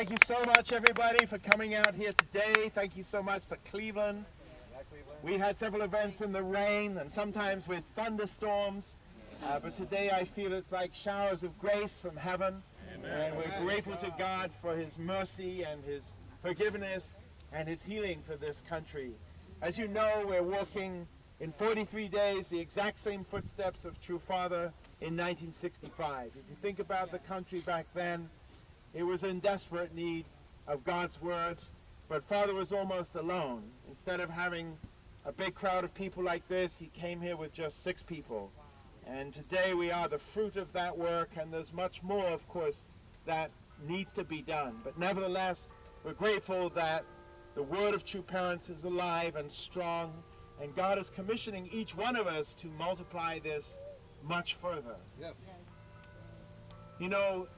Thank you so much, everybody, for coming out here today. Thank you so much for Cleveland. We had several events in the rain and sometimes with thunderstorms, but today I feel it's like showers of grace from heaven. Amen. And we're grateful to God for his mercy and his forgiveness and his healing for this country. As you know, we're walking in 43 days the exact same footsteps of True Father in 1965. If you think about the country back then, it was in desperate need of God's word, but Father was almost alone. Instead of having a big crowd of people like this, he came here with just 6 people. And today we are the fruit of that work, and there's much more, of course, that needs to be done. But nevertheless, we're grateful that the word of True Parents is alive and strong, and God is commissioning each one of us to multiply this much further. Yes. You know,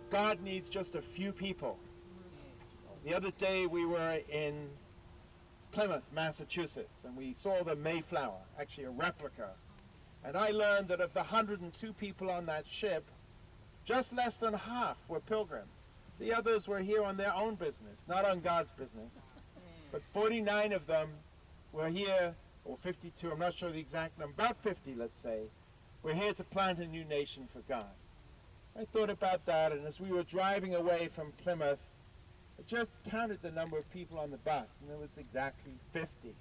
God needs just a few people. The other day we were in Plymouth, Massachusetts, and we saw the Mayflower, actually a replica. And I learned that of the 102 people on that ship, just less than half were pilgrims. The others were here on their own business, not on God's business. But 49 of them were here, or 52, I'm not sure the exact number, about 50, let's say, were here to plant a new nation for God. I thought about that, and as we were driving away from Plymouth, I just counted the number of people on the bus, and there was exactly 50.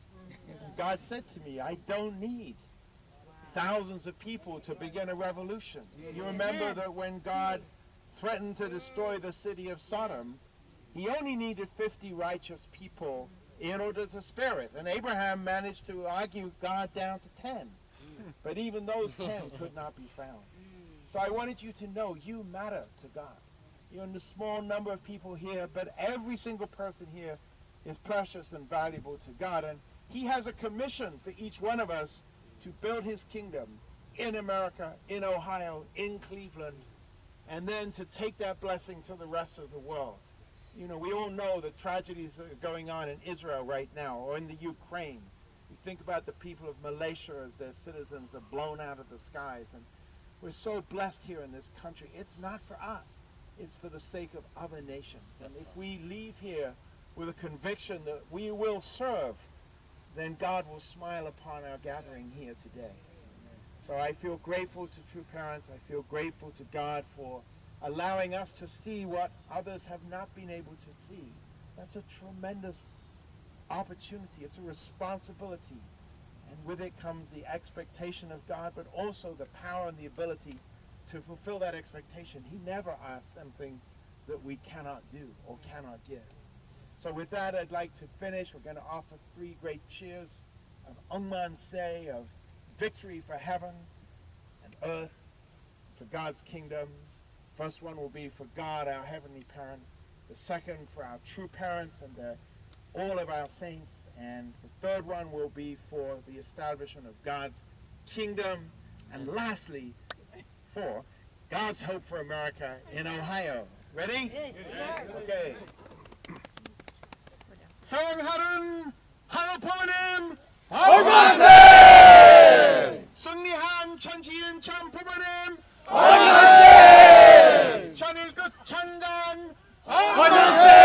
And God said to me, I don't need thousands of people to begin a revolution. You remember that when God threatened to destroy the city of Sodom, he only needed 50 righteous people in order to spare it. And Abraham managed to argue God down to 10. But even those 10 could not be found. So I wanted you to know you matter to God. You're in the small number of people here, but every single person here is precious and valuable to God. And he has a commission for each one of us to build his kingdom in America, in Ohio, in Cleveland, and then to take that blessing to the rest of the world. You know, we all know the tragedies that are going on in Israel right now, or in the Ukraine. We think about the people of Malaysia as their citizens are blown out of the skies. And we're so blessed here in this country. It's not for us. It's for the sake of other nations. And if we leave here with a conviction that we will serve, then God will smile upon our gathering here today. So I feel grateful to True Parents. I feel grateful to God for allowing us to see what others have not been able to see. That's a tremendous opportunity. It's a responsibility. And with it comes the expectation of God, but also the power and the ability to fulfill that expectation. He never asks something that we cannot do or cannot give. So with that, I'd like to finish. We're going to offer 3 great cheers of Ongman Se, of victory for heaven and earth, for God's kingdom. First one will be for God, our heavenly parent. The second for our true parents and all of our saints. And the third one will be for the establishment of God's kingdom. And lastly, for God's hope for America in Ohio. Ready? Yes. Okay. 사랑하는 하나님의 얼마세! 승리한 천지인 참 부모님 얼마세! 천일끝 천간 얼마세!